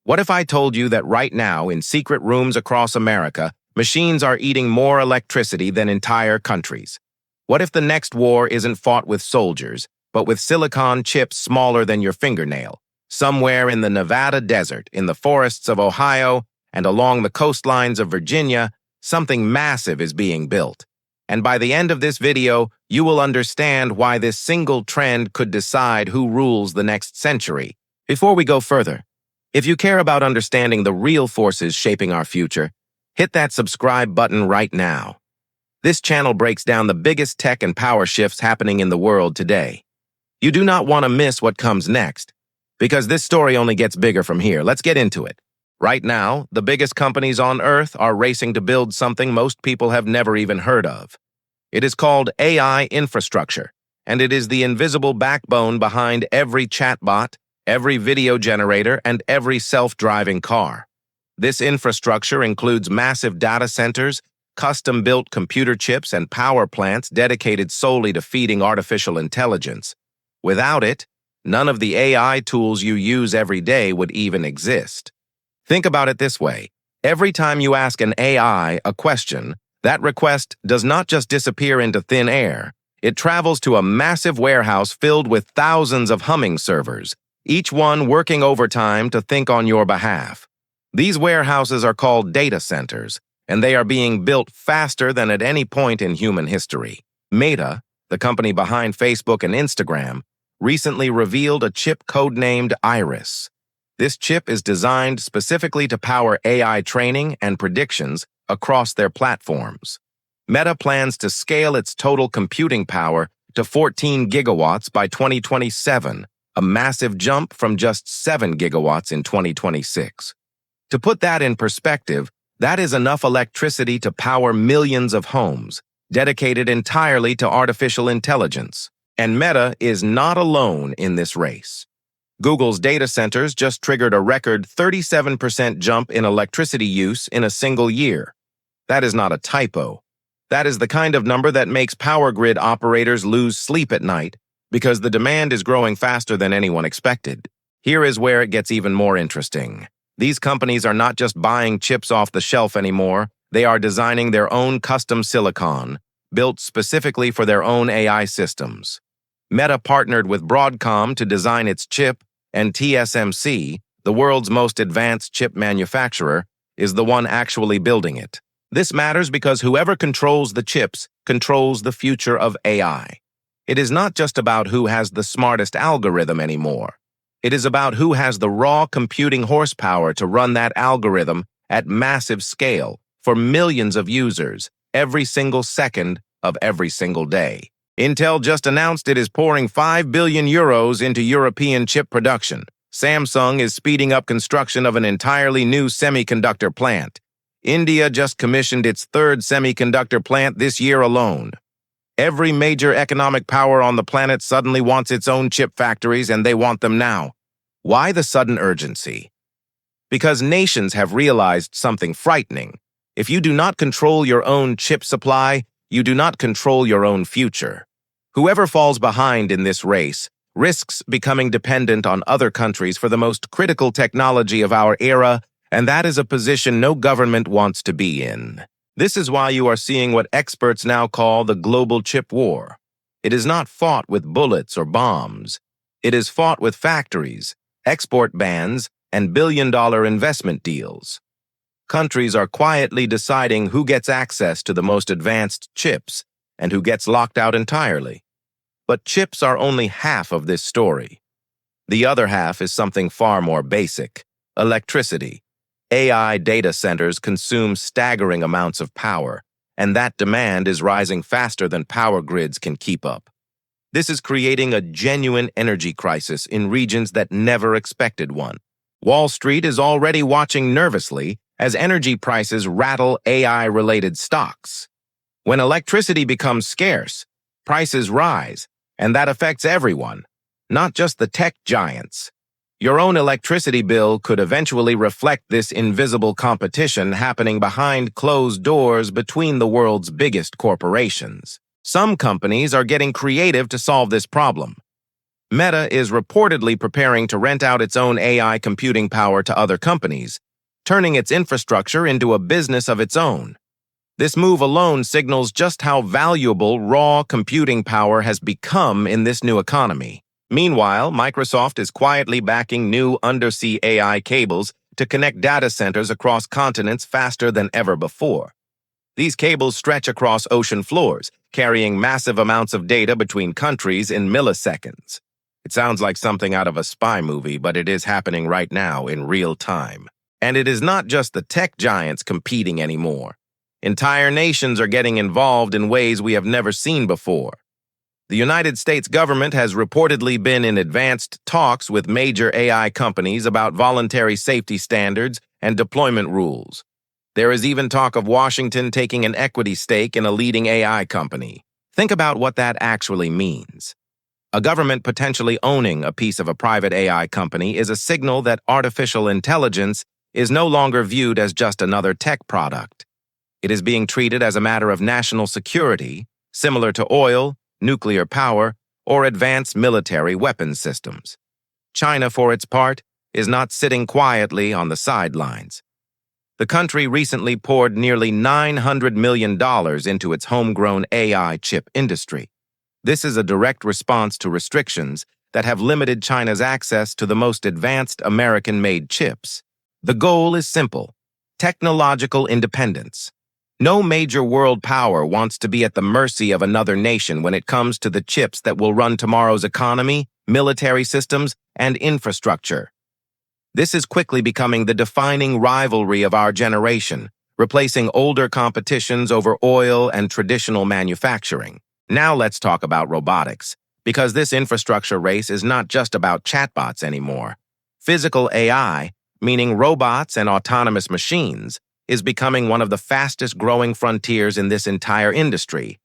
What if I told you that right now, in secret rooms across America, machines are eating more electricity than entire countries? What if the next war isn't fought with soldiers, but with silicon chips smaller than your fingernail? Somewhere in the Nevada desert, in the forests of Ohio, and along the coastlines of Virginia, something massive is being built. And by the end of this video, you will understand why this single trend could decide who rules the next century. Before we go further, if you care about understanding the real forces shaping our future, hit that subscribe button right now. This channel breaks down the biggest tech and power shifts happening in the world today. You do not want to miss what comes next, because this story only gets bigger from here. Let's get into it. Right now, the biggest companies on Earth are racing to build something most people have never even heard of. It is called AI infrastructure, and it is the invisible backbone behind every chatbot, every video generator, and every self-driving car. This infrastructure includes massive data centers, custom-built computer chips, and power plants dedicated solely to feeding artificial intelligence. Without it, none of the AI tools you use every day would even exist. Think about it this way. Every time you ask an AI a question, that request does not just disappear into thin air. It travels to a massive warehouse filled with thousands of humming servers, each one working overtime to think on your behalf. These warehouses are called data centers, and they are being built faster than at any point in human history. Meta, the company behind Facebook and Instagram, recently revealed a chip codenamed Iris. This chip is designed specifically to power AI training and predictions across their platforms. Meta plans to scale its total computing power to 14 gigawatts by 2027, a massive jump from just 7 gigawatts in 2026. To put that in perspective, that is enough electricity to power millions of homes, dedicated entirely to artificial intelligence. And Meta is not alone in this race. Google's data centers just triggered a record 37% jump in electricity use in a single year. That is not a typo. That is the kind of number that makes power grid operators lose sleep at night because the demand is growing faster than anyone expected. Here is where it gets even more interesting. These companies are not just buying chips off the shelf anymore. They are designing their own custom silicon, built specifically for their own AI systems. Meta partnered with Broadcom to design its chip, and TSMC, the world's most advanced chip manufacturer, is the one actually building it. This matters because whoever controls the chips controls the future of AI. It is not just about who has the smartest algorithm anymore. It is about who has the raw computing horsepower to run that algorithm at massive scale for millions of users every single second of every single day. Intel just announced it is pouring 5 billion euros into European chip production. Samsung is speeding up construction of an entirely new semiconductor plant. India just commissioned its third semiconductor plant this year alone. Every major economic power on the planet suddenly wants its own chip factories, and they want them now. Why the sudden urgency? Because nations have realized something frightening. If you do not control your own chip supply, you do not control your own future. Whoever falls behind in this race risks becoming dependent on other countries for the most critical technology of our era, and that is a position no government wants to be in. This is why you are seeing what experts now call the global chip war. It is not fought with bullets or bombs. It is fought with factories, export bans, and billion-dollar investment deals. Countries are quietly deciding who gets access to the most advanced chips and who gets locked out entirely. But chips are only half of this story. The other half is something far more basic: electricity. AI data centers consume staggering amounts of power, and that demand is rising faster than power grids can keep up. This is creating a genuine energy crisis in regions that never expected one. Wall Street is already watching nervously as energy prices rattle AI-related stocks. When electricity becomes scarce, prices rise, and that affects everyone, not just the tech giants. Your own electricity bill could eventually reflect this invisible competition happening behind closed doors between the world's biggest corporations. Some companies are getting creative to solve this problem. Meta is reportedly preparing to rent out its own AI computing power to other companies, turning its infrastructure into a business of its own. This move alone signals just how valuable raw computing power has become in this new economy. Meanwhile, Microsoft is quietly backing new undersea AI cables to connect data centers across continents faster than ever before. These cables stretch across ocean floors, carrying massive amounts of data between countries in milliseconds. It sounds like something out of a spy movie, but it is happening right now in real time. And it is not just the tech giants competing anymore. Entire nations are getting involved in ways we have never seen before. The United States government has reportedly been in advanced talks with major AI companies about voluntary safety standards and deployment rules. There is even talk of Washington taking an equity stake in a leading AI company. Think about what that actually means. A government potentially owning a piece of a private AI company is a signal that artificial intelligence is no longer viewed as just another tech product. It is being treated as a matter of national security, similar to oil, nuclear power, or advanced military weapons systems. China, for its part, is not sitting quietly on the sidelines. The country recently poured nearly $900 million into its homegrown AI chip industry. This is a direct response to restrictions that have limited China's access to the most advanced American-made chips. The goal is simple: technological independence. No major world power wants to be at the mercy of another nation when it comes to the chips that will run tomorrow's economy, military systems, and infrastructure. This is quickly becoming the defining rivalry of our generation, replacing older competitions over oil and traditional manufacturing. Now let's talk about robotics, because this infrastructure race is not just about chatbots anymore. Physical AI, meaning robots and autonomous machines, is becoming one of the fastest-growing frontiers in this entire industry.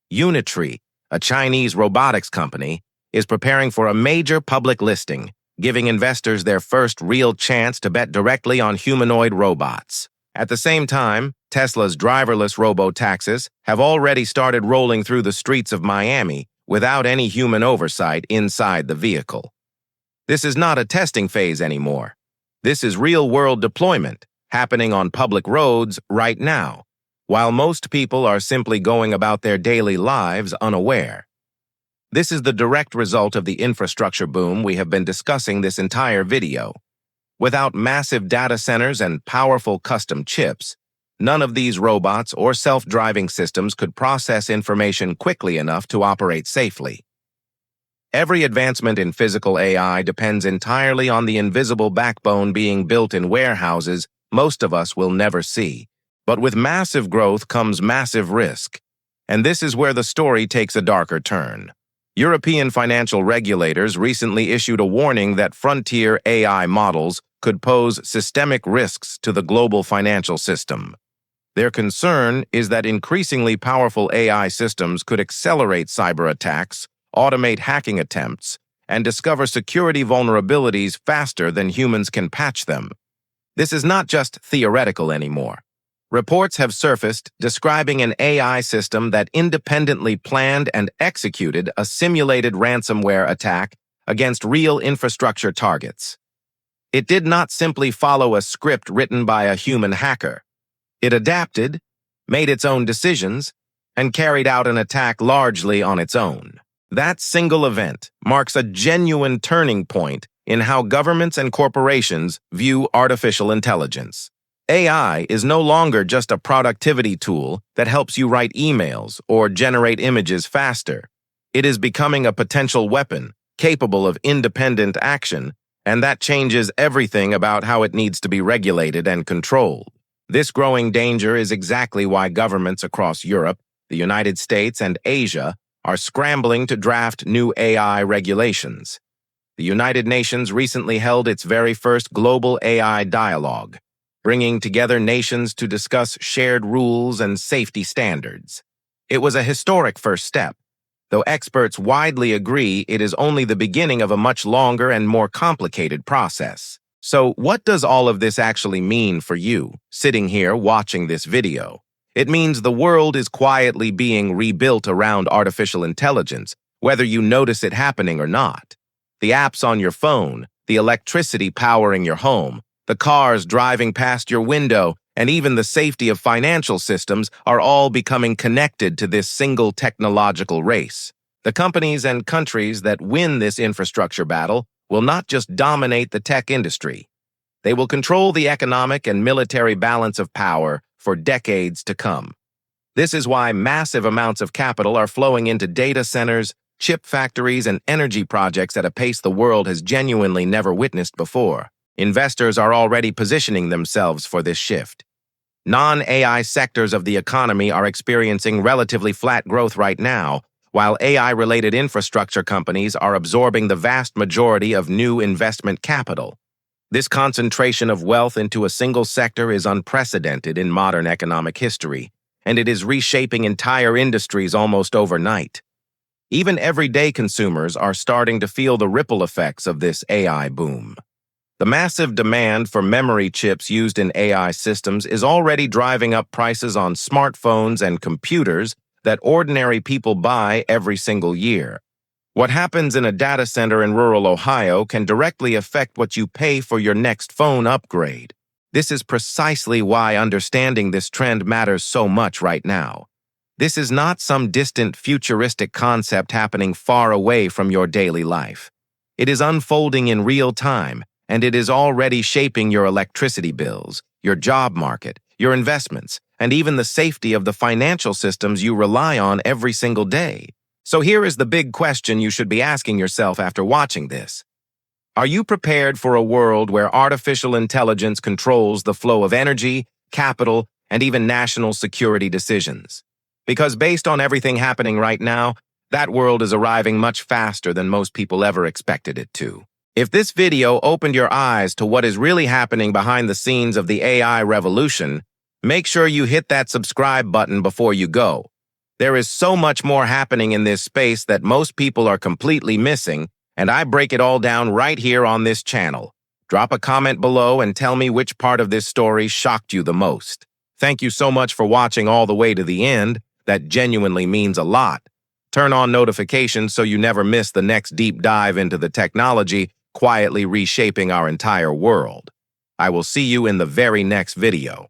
Unitree, a Chinese robotics company, is preparing for a major public listing, giving investors their first real chance to bet directly on humanoid robots. At the same time, Tesla's driverless robotaxis have already started rolling through the streets of Miami without any human oversight inside the vehicle. This is not a testing phase anymore. This is real-world deployment, happening on public roads right now, while most people are simply going about their daily lives unaware. This is the direct result of the infrastructure boom we have been discussing this entire video. Without massive data centers and powerful custom chips, none of these robots or self-driving systems could process information quickly enough to operate safely. Every advancement in physical AI depends entirely on the invisible backbone being built in warehouses most of us will never see. But with massive growth comes massive risk. And this is where the story takes a darker turn. European financial regulators recently issued a warning that frontier AI models could pose systemic risks to the global financial system. Their concern is that increasingly powerful AI systems could accelerate cyber attacks, automate hacking attempts, and discover security vulnerabilities faster than humans can patch them. This is not just theoretical anymore. Reports have surfaced describing an AI system that independently planned and executed a simulated ransomware attack against real infrastructure targets. It did not simply follow a script written by a human hacker. It adapted, made its own decisions, and carried out an attack largely on its own. That single event marks a genuine turning point in how governments and corporations view artificial intelligence. AI is no longer just a productivity tool that helps you write emails or generate images faster. It is becoming a potential weapon, capable of independent action, and that changes everything about how it needs to be regulated and controlled. This growing danger is exactly why governments across Europe, the United States, and Asia are scrambling to draft new AI regulations. The United Nations recently held its very first global AI dialogue, bringing together nations to discuss shared rules and safety standards. It was a historic first step, though experts widely agree it is only the beginning of a much longer and more complicated process. So, what does all of this actually mean for you, sitting here watching this video? It means the world is quietly being rebuilt around artificial intelligence, whether you notice it happening or not. The apps on your phone, the electricity powering your home, the cars driving past your window, and even the safety of financial systems are all becoming connected to this single technological race. The companies and countries that win this infrastructure battle will not just dominate the tech industry. They will control the economic and military balance of power for decades to come. This is why massive amounts of capital are flowing into data centers, chip factories, and energy projects at a pace the world has genuinely never witnessed before. Investors are already positioning themselves for this shift. Non-AI sectors of the economy are experiencing relatively flat growth right now, while AI-related infrastructure companies are absorbing the vast majority of new investment capital. This concentration of wealth into a single sector is unprecedented in modern economic history, and it is reshaping entire industries almost overnight. Even everyday consumers are starting to feel the ripple effects of this AI boom. The massive demand for memory chips used in AI systems is already driving up prices on smartphones and computers that ordinary people buy every single year. What happens in a data center in rural Ohio can directly affect what you pay for your next phone upgrade. This is precisely why understanding this trend matters so much right now. This is not some distant futuristic concept happening far away from your daily life. It is unfolding in real time, and it is already shaping your electricity bills, your job market, your investments, and even the safety of the financial systems you rely on every single day. So here is the big question you should be asking yourself after watching this. Are you prepared for a world where artificial intelligence controls the flow of energy, capital, and even national security decisions? Because based on everything happening right now, that world is arriving much faster than most people ever expected it to. If this video opened your eyes to what is really happening behind the scenes of the AI revolution, make sure you hit that subscribe button before you go. There is so much more happening in this space that most people are completely missing, and I break it all down right here on this channel. Drop a comment below and tell me which part of this story shocked you the most. Thank you so much for watching all the way to the end. That genuinely means a lot. Turn on notifications so you never miss the next deep dive into the technology quietly reshaping our entire world. I will see you in the very next video.